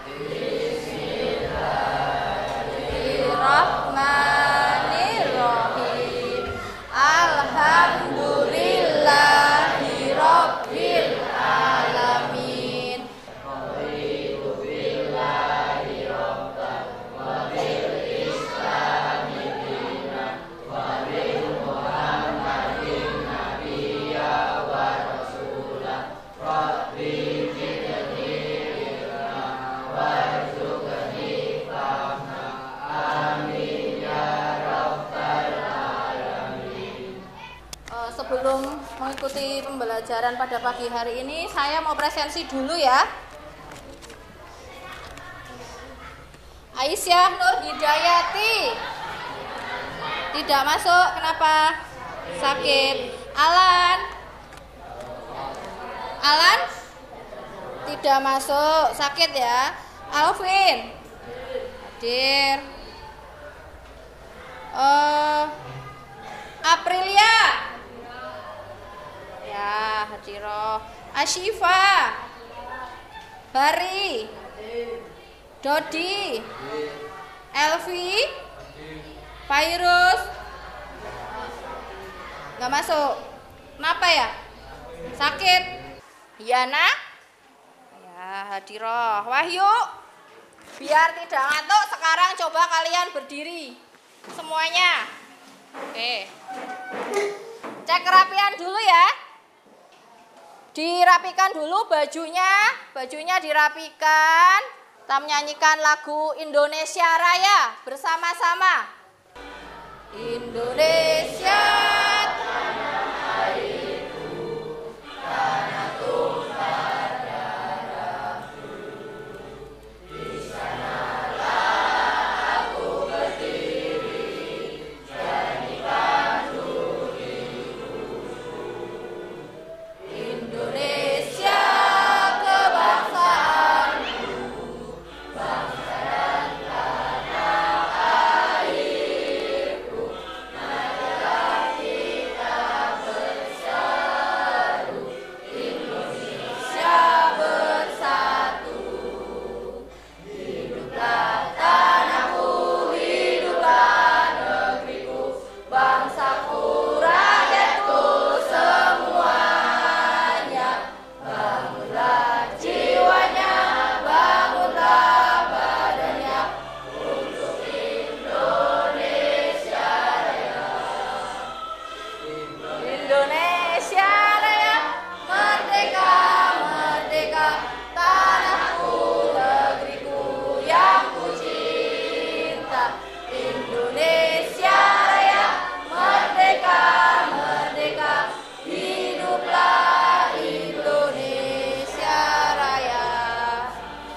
Bismillahirrahmanirrahim. Alhamdulillahirabbil alamin. Sebelum mengikuti pembelajaran pada pagi hari ini, saya mau presensi dulu ya. Aisyah Nur Hidayati tidak masuk, kenapa? Sakit. Alan tidak masuk, sakit ya. Alvin hadir. Aprilia ya, hadiroh. Asyifa, Bari, Dodi, Elvi, Virus nggak masuk. Kenapa ya? Sakit. Yana ya, hadiroh. Wahyu, biar tidak ngantuk sekarang coba kalian berdiri semuanya. Oke, cek kerapian dulu ya. Dirapikan dulu bajunya dirapikan. Kita menyanyikan lagu Indonesia Raya bersama-sama. Indonesia tanah airku, tanah tumpah darahku. Di sanalah aku berdiri, jadi pandu hidupku. Indonesia kebangsaanku, bangsa dan tanah airku. Marilah kita bersatu, Indonesia bersatu. Hiduplah tanahku, hiduplah negeriku, bangsaku, rakyatku semuanya. Bangunlah jiwanya, bangunlah badannya untuk Indonesia Raya. Indonesia Raya, merdeka, merdeka, tanahku, negeriku yang ku cinta. Indonesia Raya, merdeka, merdeka, hiduplah Indonesia Raya.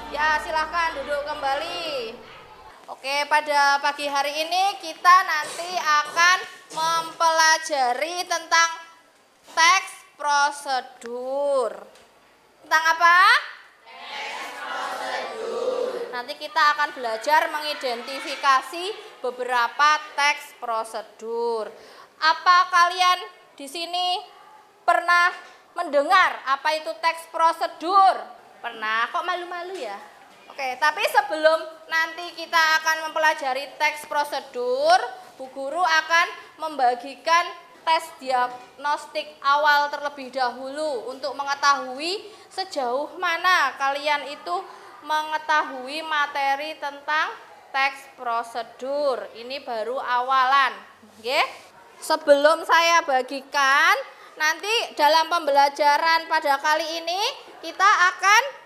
Ya, silahkan duduk kembali. Oke, pada pagi hari ini kita nanti akan mempelajari tentang teks prosedur. Tentang apa? Nanti kita akan belajar mengidentifikasi beberapa teks prosedur. Apa kalian di sini pernah mendengar apa itu teks prosedur? Pernah? Kok malu-malu ya? Oke, tapi sebelum nanti kita akan mempelajari teks prosedur, Bu Guru akan membagikan tes diagnostik awal terlebih dahulu untuk mengetahui sejauh mana kalian itu mengetahui materi tentang teks prosedur. Ini baru awalan. Oke? Sebelum saya bagikan, nanti dalam pembelajaran pada kali ini kita akan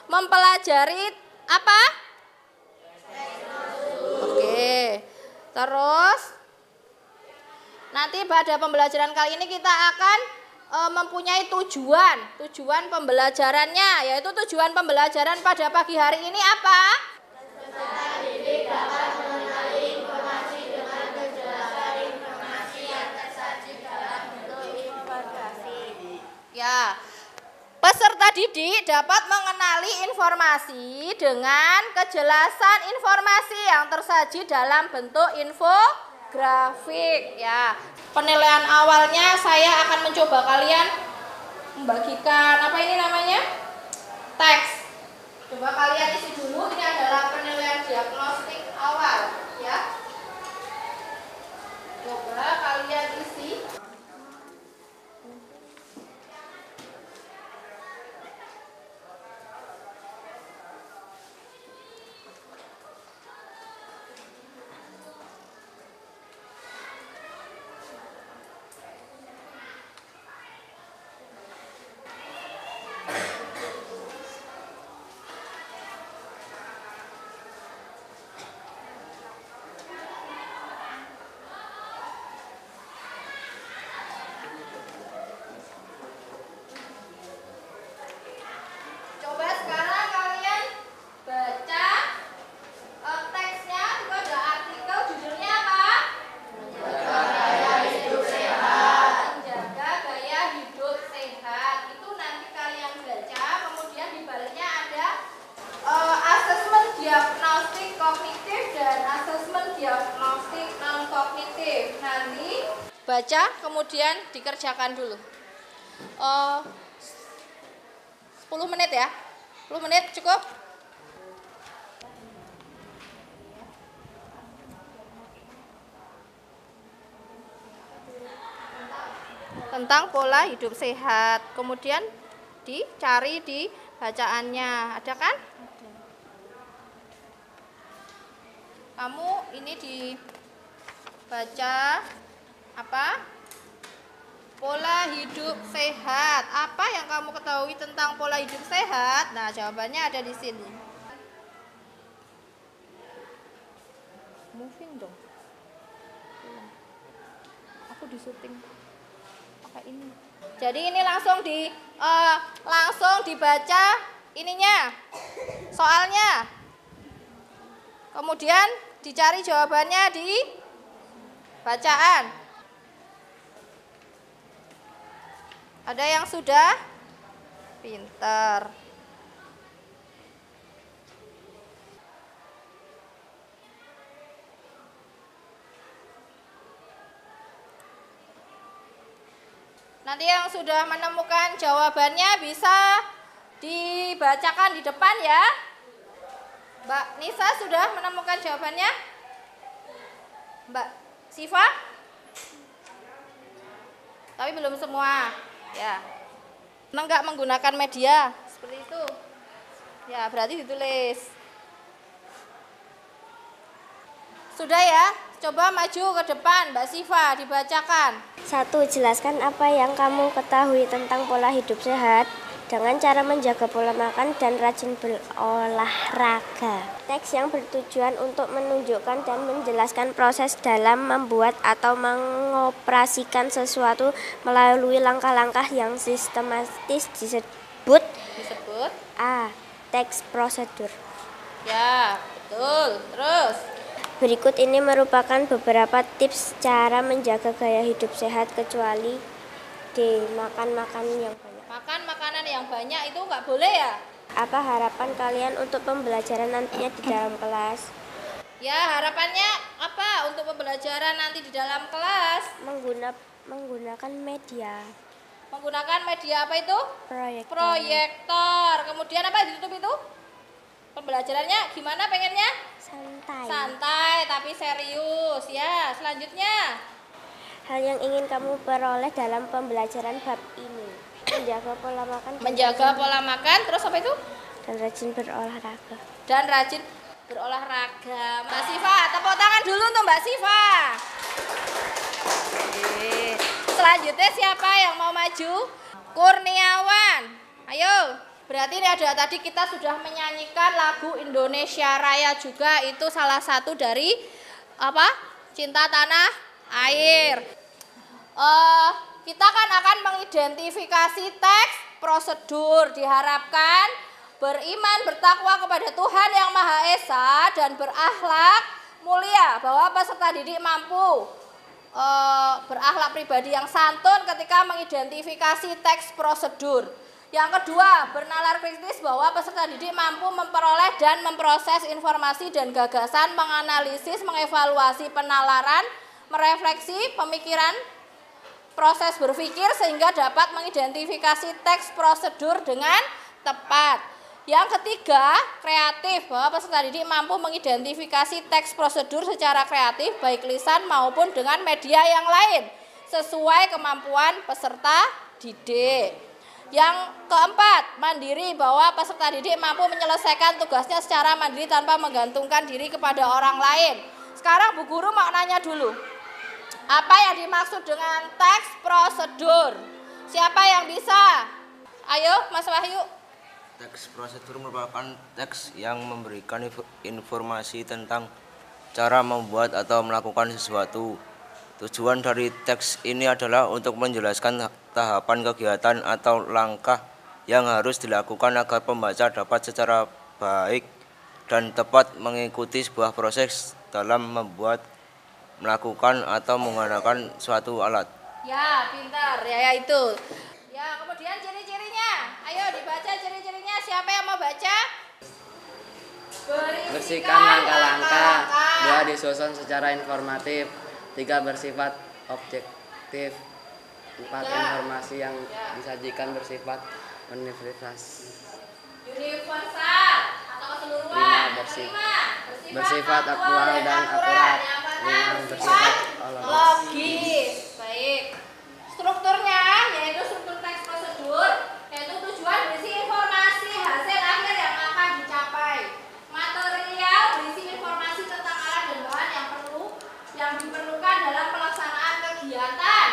mempelajari apa? Oke. Terus nanti pada pembelajaran kali ini kita akan mempunyai tujuan pembelajarannya, yaitu tujuan pembelajaran pada pagi hari ini apa? Peserta didik dapat mengenali informasi dengan kejelasan informasi yang tersaji dalam bentuk infografis. Ya, peserta didik dapat mengenali informasi dengan kejelasan informasi yang tersaji dalam bentuk infografik. Ya, penilaian awalnya saya akan mencoba kalian membagikan apa ini namanya? Teks. Coba baca kemudian dikerjakan dulu. 10 menit ya. 10 menit cukup? Tentang pola hidup sehat. Kemudian dicari di bacaannya. Ada kan? Kamu ini dibaca apa? Pola hidup sehat. Apa yang kamu ketahui tentang pola hidup sehat? Nah, jawabannya ada di sini. Moving dong. Aku disuting pakai ini. Jadi ini langsung dibaca ininya. Soalnya. Kemudian dicari jawabannya di bacaan. Ada yang sudah? Pinter. Nanti yang sudah menemukan jawabannya bisa dibacakan di depan ya. Mbak Nisa sudah menemukan jawabannya? Mbak Siva? Tapi belum semua. Ya. Enggak menggunakan media seperti itu. Ya, berarti ditulis. Sudah ya? Coba maju ke depan, Mbak Siva, dibacakan. 1. Jelaskan apa yang kamu ketahui tentang pola hidup sehat dengan cara menjaga pola makan dan rajin berolahraga. Teks yang bertujuan untuk menunjukkan dan menjelaskan proses dalam membuat atau mengoperasikan sesuatu melalui langkah-langkah yang sistematis disebut A. Teks prosedur. Ya, betul. Terus Berikut ini merupakan beberapa tips cara menjaga gaya hidup sehat, kecuali D. Makan makanan yang banyak. makan makanan yang banyak itu nggak boleh ya? Apa harapan kalian untuk pembelajaran nantinya di dalam kelas? Ya, harapannya apa untuk pembelajaran nanti di dalam kelas? Menggunakan media. Menggunakan media apa itu? Proyektor. Proyektor. Kemudian apa ditutup itu? Pembelajarannya gimana pengennya? Santai. Santai tapi serius ya. Selanjutnya, Hal yang ingin kamu peroleh dalam pembelajaran bab ini: menjaga pola makan. menjaga pola makan. Terus apa itu? Dan rajin berolahraga. Dan rajin berolahraga. Mbak Siva, tepuk tangan dulu untuk Mbak Siva. Oke. Selanjutnya siapa yang mau maju? Kurniawan. Ayo. Berarti ini ada tadi kita sudah menyanyikan lagu Indonesia Raya juga, itu salah satu dari apa? Cinta Tanah Air. Kita kan akan mengidentifikasi teks prosedur. Diharapkan beriman bertakwa kepada Tuhan Yang Maha Esa dan berakhlak mulia, bahwa peserta didik mampu berakhlak pribadi yang santun ketika mengidentifikasi teks prosedur. Yang kedua, bernalar kritis, bahwa peserta didik mampu memperoleh dan memproses informasi dan gagasan, menganalisis, mengevaluasi penalaran, merefleksi pemikiran, proses berpikir sehingga dapat mengidentifikasi teks prosedur dengan tepat. Yang ketiga, kreatif, bahwa peserta didik mampu mengidentifikasi teks prosedur secara kreatif baik lisan maupun dengan media yang lain sesuai kemampuan peserta didik. Yang keempat, mandiri, bahwa peserta didik mampu menyelesaikan tugasnya secara mandiri tanpa menggantungkan diri kepada orang lain. Sekarang Bu Guru mau nanya dulu, apa yang dimaksud dengan teks prosedur? Siapa yang bisa? Ayo Mas Wahyu. Teks prosedur merupakan teks yang memberikan informasi tentang cara membuat atau melakukan sesuatu. Tujuan dari teks ini adalah untuk menjelaskan tahapan kegiatan atau langkah yang harus dilakukan agar pembaca dapat secara baik dan tepat mengikuti sebuah proses dalam membuat, melakukan, atau menggunakan suatu alat. Ya, pintar. Ya itu. Ya, kemudian ciri-cirinya. Ayo dibaca ciri-cirinya. Siapa yang mau baca? Bersihkan langkah-langkah. 2. Disusun secara informatif. 3. Bersifat interaktif. 4. Informasi yang disajikan bersifat universal atau keseluruhan. 5. Bersifat aktual dan akurat. 5. Bersifat logis. Baik. Strukturnya yaitu struktur teks prosedur, yaitu tujuan, berisi informasi, hasil akhir yang akan dicapai. Material berisi informasi tentang alat dan bahan yang diperlukan dalam pelaksanaan kegiatan.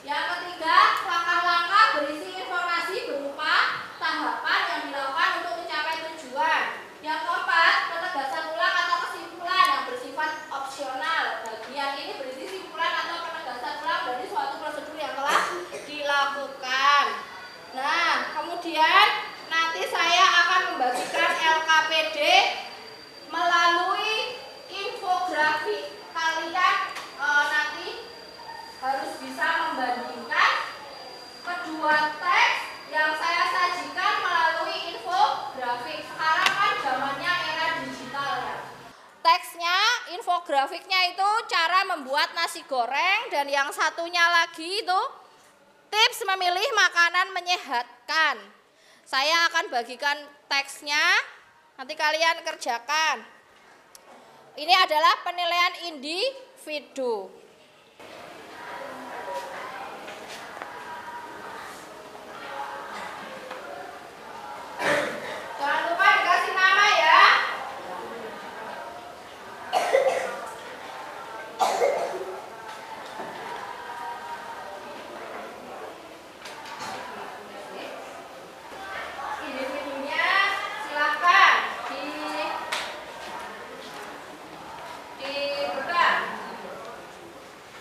Yang ketiga, langkah-langkah berisi informasi berupa tahapan yang dilakukan untuk mencapai tujuan. Yang keempat, penegasan ulang atau kesimpulan yang bersifat opsional. Bagian ini berisi simpulan atau penegasan ulang dari suatu prosedur yang telah dilakukan. Nah, kemudian nanti saya akan membagikan LKPD melalui infografik. Kalian nanti harus bisa membandingkan kedua teks yang saya sajikan melalui infografik. Sekarang kan zamannya era digital ya. Teksnya, infografiknya itu cara membuat nasi goreng, dan yang satunya lagi itu tips memilih makanan menyehatkan. Saya akan bagikan teksnya, nanti kalian kerjakan. Ini adalah penilaian individu. Jangan lupa dikasih nama ya. Individunya silakan dibuka.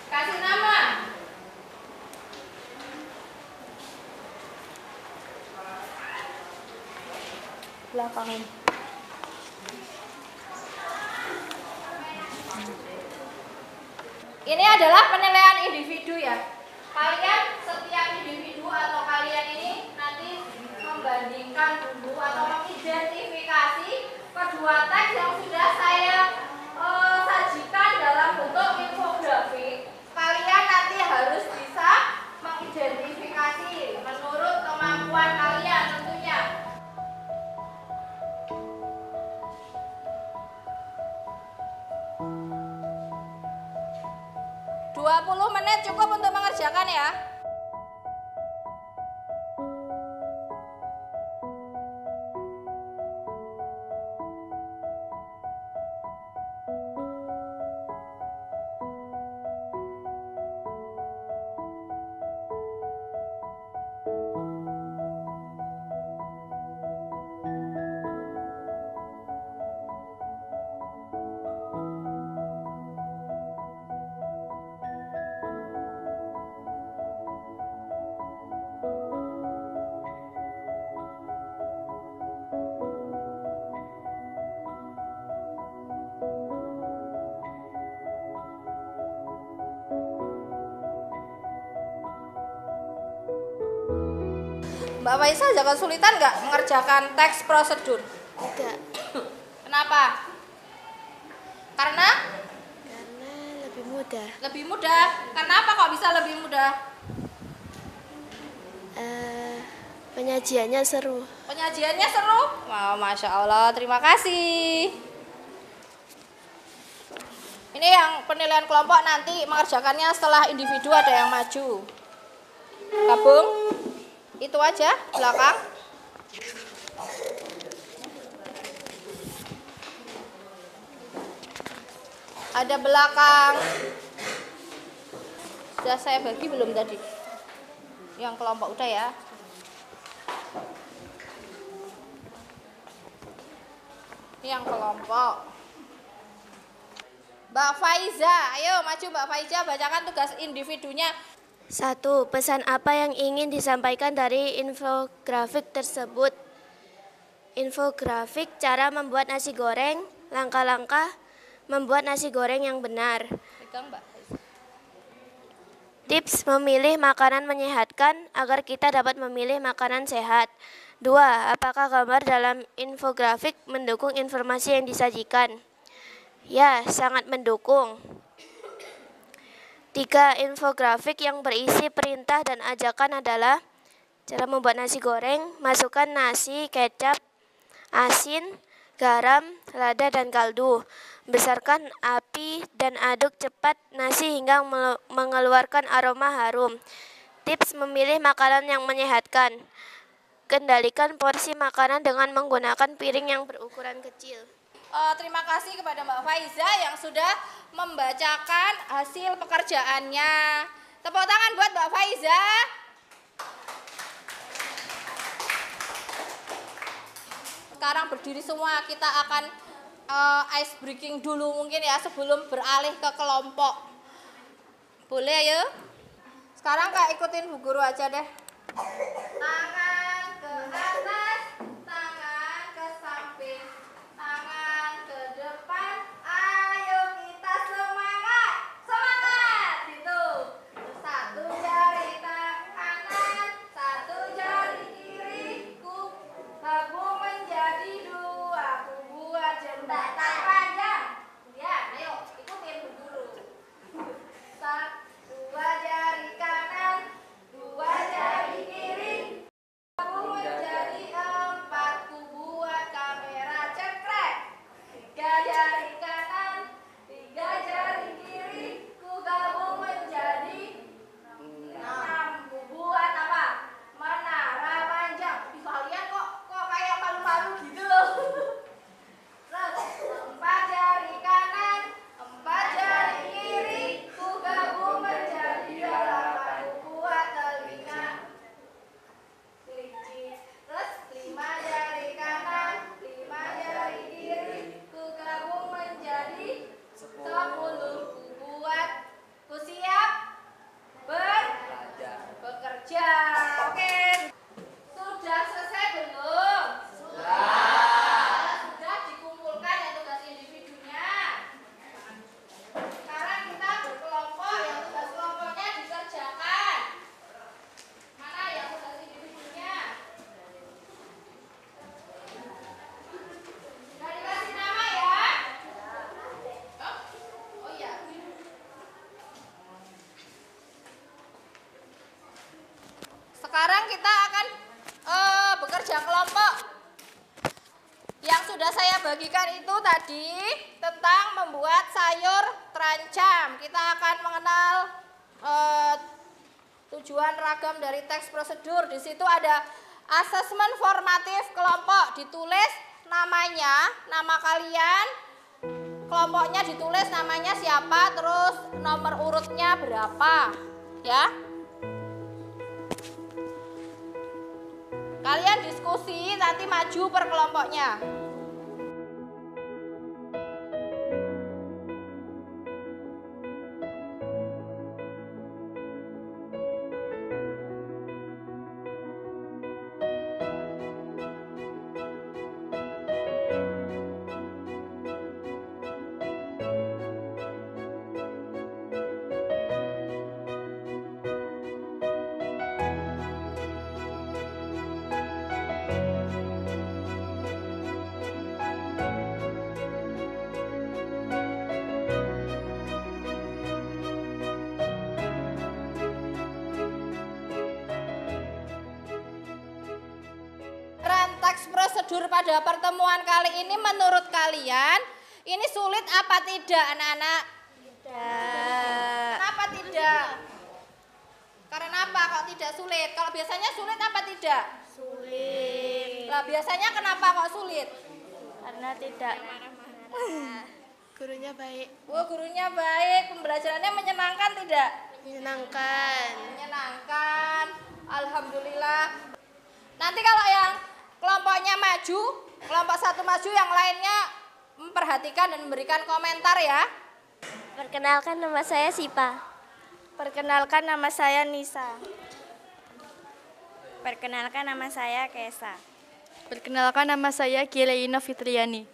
Kasih nama. Belakangan. Ini adalah penilaian individu ya. Kalian setiap individu atau kalian ini nanti membandingkan dulu atau mengidentifikasi kedua teks yang sudah saya sajikan dalam bentuk infografik. Kalian nanti harus bisa mengidentifikasi menurut kemampuan kalian tentunya. 20 menit cukup untuk mengerjakan ya. Mbak Faisal jangan kesulitan nggak mengerjakan teks prosedur? Enggak. Kenapa? Karena Lebih mudah. lebih mudah. Kenapa kok bisa lebih mudah? Penyajiannya seru. Penyajiannya seru? Wow, Masya Allah, terima kasih. Ini yang penilaian kelompok nanti mengerjakannya setelah individu ada yang maju. Gabung? Itu aja, belakang. Ada belakang. Sudah saya bagi belum tadi? Yang kelompok udah ya. Ini yang kelompok. Mbak Faiza, ayo maju Mbak Faiza, bacakan tugas individunya. 1. Pesan apa yang ingin disampaikan dari infografik tersebut? Infografik cara membuat nasi goreng, langkah-langkah membuat nasi goreng yang benar. Pegang Mbak Faiza. Tips memilih makanan menyehatkan agar kita dapat memilih makanan sehat. 2. Apakah gambar dalam infografik mendukung informasi yang disajikan? Ya, sangat mendukung. 3. Infografik yang berisi perintah dan ajakan adalah cara membuat nasi goreng, masukkan nasi, kecap, asin, garam, lada, dan kaldu. Besarkan api dan aduk cepat nasi hingga mengeluarkan aroma harum. Tips memilih makanan yang menyehatkan. Kendalikan porsi makanan dengan menggunakan piring yang berukuran kecil. Terima kasih kepada Mbak Faiza yang sudah membacakan hasil pekerjaannya. Tepuk tangan buat Mbak Faiza. Sekarang berdiri semua, kita akan ice breaking dulu mungkin ya sebelum beralih ke kelompok. Boleh ya? Sekarang Kak ikutin Bu Guru aja deh. Tangan ke atas, tangan ke samping, tangan ke depan. Ayo kita semangat, semangat gitu. Satu jari kanan, satu jari kiri, gabung menjadi dua, ku buat jembatan panjang. Ya, ayo ikutin Bu Guru. Dua jari kanan, dua jari kiri, gabung menjadi empat, ku buat kamera cekrek. Tiga jari kanan, tiga jari kiri, ku gabung menjadi enam, ku buat apa? Menara panjang. Ih, kalian kok kayak malu-malu gitu loh. Terus empat jari kanan, empat jari kiri, ku gabung menjadi delapan, ku buat telinga kelinci. Terus lima jari kanan, lima jari kiri, ku gabung menjadi 10, ku buat, ku siap bekerja. Oke. Sudah selesai belum? Sudah dikumpulkan ya tugas individunya. Sekarang kita berkelompok, yang tugas kelompoknya dikerjakan. Mana yang tugas individunya? Sudah dikasih nama ya? Oh iya. Sekarang kita akan bekerja kelompok. Yang sudah saya bagikan itu tadi tentang membuat sayur terancam. Kita akan mengenal tujuan ragam dari teks prosedur. Di situ ada asesmen formatif kelompok, ditulis namanya, nama kalian, kelompoknya ditulis namanya siapa, terus nomor urutnya berapa, ya. Kalian diskusi, nanti maju per kelompoknya. Teks prosedur pada pertemuan kali ini menurut kalian ini sulit apa tidak, anak-anak? Tidak. Kenapa tidak? Karena apa kok tidak sulit? Kalau biasanya sulit apa tidak? Sulit. Lah biasanya kenapa kok sulit? Karena tidak Gurunya baik. Oh, gurunya baik. Pembelajarannya menyenangkan tidak? Menyenangkan. Menyenangkan. Alhamdulillah. Nanti kalau yang kelompoknya maju, kelompok satu maju, yang lainnya memperhatikan dan memberikan komentar ya. Perkenalkan, nama saya Sipa. Perkenalkan, nama saya Nisa. Perkenalkan, nama saya Kesa. Perkenalkan, nama saya Gileina Fitriani.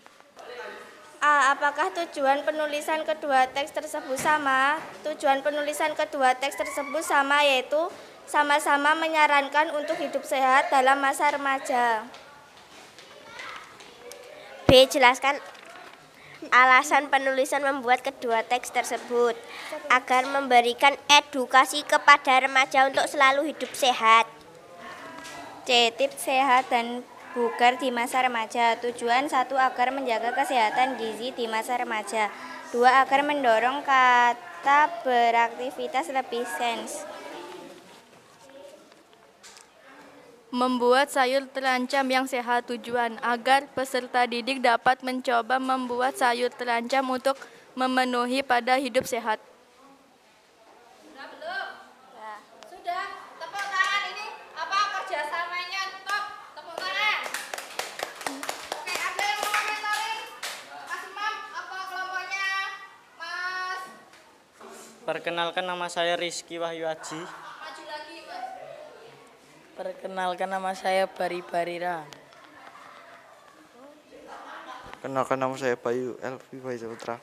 A. Apakah tujuan penulisan kedua teks tersebut sama? Tujuan penulisan kedua teks tersebut sama, yaitu sama-sama menyarankan untuk hidup sehat dalam masa remaja. B. Jelaskan alasan penulisan membuat kedua teks tersebut agar memberikan edukasi kepada remaja untuk selalu hidup sehat. C. Tips sehat dan bugar di masa remaja. Tujuan 1. Agar menjaga kesehatan gizi di masa remaja. 2. Agar mendorong kata beraktivitas lebih sens. Membuat sayur terancam yang sehat. Tujuan agar peserta didik dapat mencoba membuat sayur terancam untuk memenuhi pada hidup sehat. Sudah belum? Sudah. Tepuk tangan ini apa kerjasamanya? Top. Tepuk tangan. Oke, ada yang mau komentarin? Mas Imam, apa kelompoknya? Mas. Perkenalkan, nama saya Rizky Wahyu Aji. Maju lagi, Mas. Perkenalkan, nama saya Bari Barira. Kenalkan, nama saya Bayu Elvi Faiza Putra.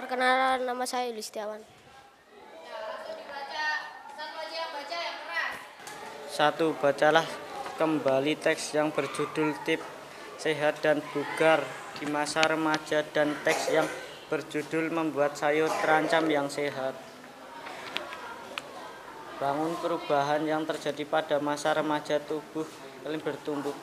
Perkenalkan, nama saya Yulistiawan. Ya, langsung dibaca. Satu aja yang baca yang keras. 1. Bacalah kembali teks yang berjudul Tips Sehat dan Bugar di Masa Remaja dan teks yang berjudul Membuat Sayur Terancam yang Sehat. Bangun perubahan yang terjadi pada masa remaja. Tubuh kalian bertumbuh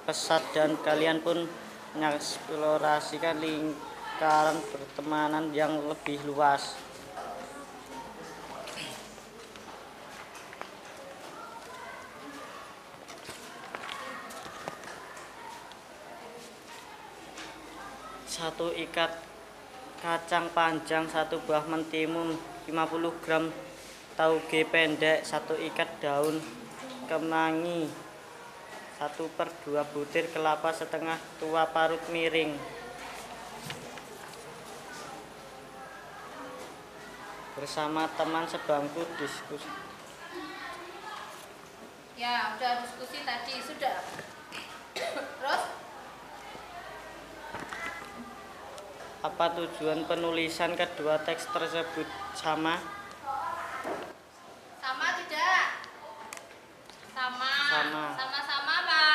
pesat dan kalian pun mengeksplorasikan lingkaran pertemanan yang lebih luas. Satu, ikat kacang panjang 1 buah mentimun 50 gram tauge pendek, 1 ikat daun kemangi 1/2 butir kelapa setengah tua parut miring. Bersama teman sebangku diskusi. Ya, udah diskusi tadi, sudah. Terus? Apa tujuan penulisan kedua teks tersebut? Sama? Sama tidak? Sama. Sama. Sama-sama apa?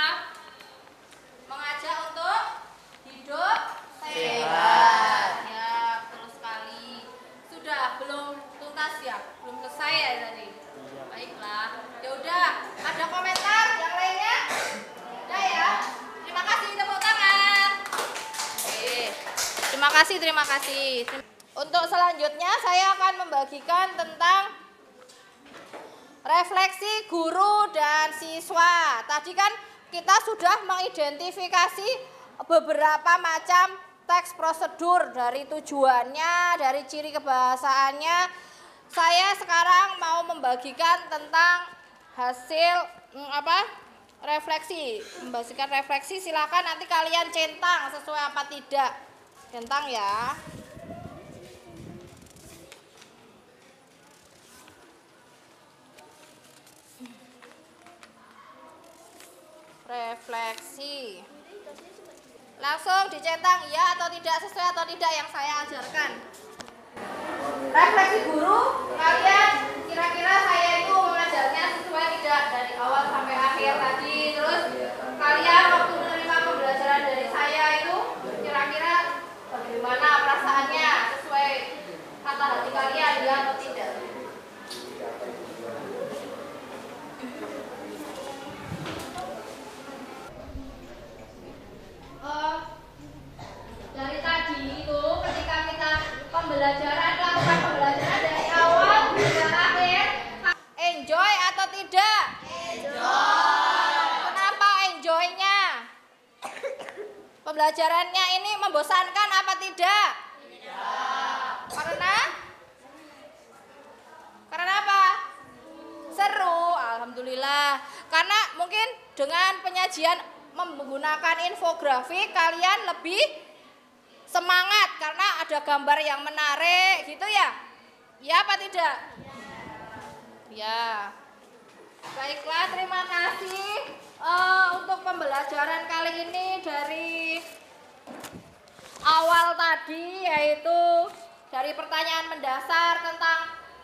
Mengajak untuk hidup sehat. Ya, betul sekali. Sudah belum tuntas ya? Belum selesai ya tadi? Iya. Baiklah. Ya udah, ada komentar yang lainnya? Udah ya. Terima kasih, tepuk tangan. Oke. Terima kasih. Untuk selanjutnya saya akan membagikan tentang refleksi guru dan siswa. Tadi kan kita sudah mengidentifikasi beberapa macam teks prosedur, dari tujuannya, dari ciri kebahasaannya. Saya sekarang mau membagikan tentang hasil refleksi. Membagikan refleksi, silakan nanti kalian centang sesuai apa tidak. Centang ya. Refleksi. Langsung dicentang iya atau tidak, sesuai atau tidak yang saya ajarkan. Refleksi guru, kalian kira-kira saya itu mengajarnya sesuai tidak dari awal sampai akhir tadi. Terus kalian waktu menerima pembelajaran dari saya itu kira-kira bagaimana perasaannya, sesuai kata hati kalian ya atau tidak? Dari tadi itu ketika kita lakukan pembelajaran dari awal hingga akhir, enjoy atau tidak? Enjoy. Kenapa enjoynya? Pembelajarannya ini membosankan apa tidak? Tidak. Karena apa? Seru, alhamdulillah. Karena mungkin dengan penyajian menggunakan infografik kalian lebih semangat karena ada gambar yang menarik gitu ya. Ya apa tidak? Ya. Baiklah, terima kasih untuk pembelajaran kali ini dari awal tadi, yaitu dari pertanyaan mendasar tentang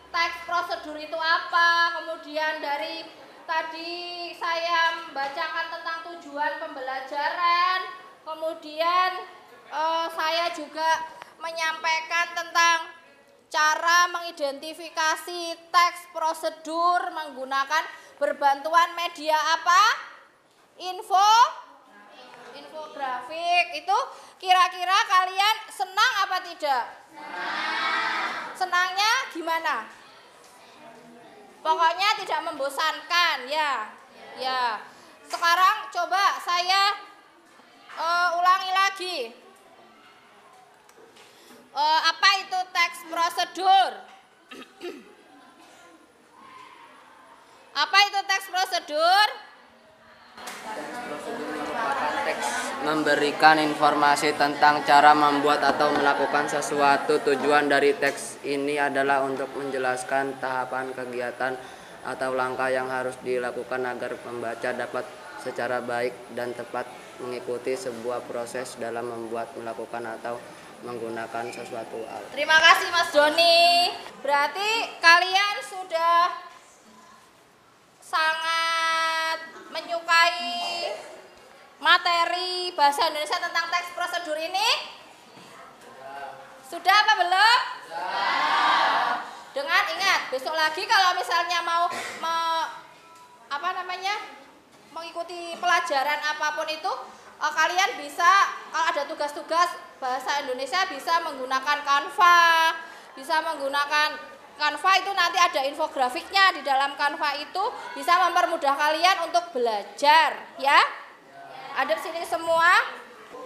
teks prosedur itu apa, kemudian dari tadi saya membacakan tentang tujuan pembelajaran, kemudian Saya juga menyampaikan tentang cara mengidentifikasi teks prosedur menggunakan berbantuan media apa? Infografik. Itu kira-kira kalian senang apa tidak? Senangnya gimana? Pokoknya tidak membosankan ya. Ya. Sekarang coba saya ulangi lagi. Apa itu teks prosedur? Apa itu teks prosedur? Teks memberikan informasi tentang cara membuat atau melakukan sesuatu. Tujuan dari teks ini adalah untuk menjelaskan tahapan kegiatan atau langkah yang harus dilakukan agar pembaca dapat secara baik dan tepat mengikuti sebuah proses dalam membuat, melakukan atau menggunakan sesuatu alat. Terima kasih Mas Doni. Berarti kalian sudah sangat menyukai materi bahasa Indonesia tentang teks prosedur ini? Sudah apa belum? Dengan ingat, besok lagi kalau misalnya mau mengikuti pelajaran apapun itu, kalian bisa, kalau ada tugas-tugas bahasa Indonesia bisa menggunakan Canva, itu nanti ada infografiknya di dalam Canva, itu bisa mempermudah kalian untuk belajar ya. Ada di sini semua.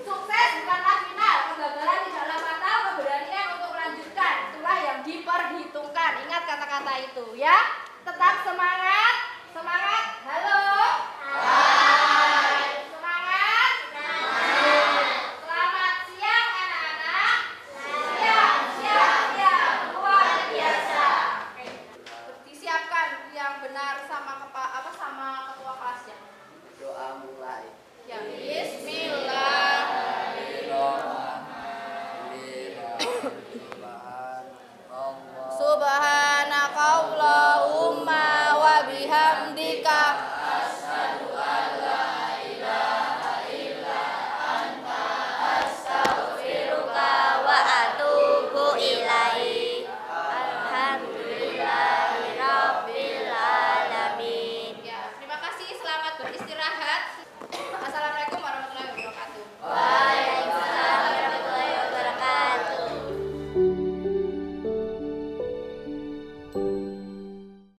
Sukses bukanlah final, kegagalan tidaklah fatal, keberanian untuk melanjutkan itulah yang diperhitungkan. Ingat kata-kata itu ya. Tetap semangat, halo.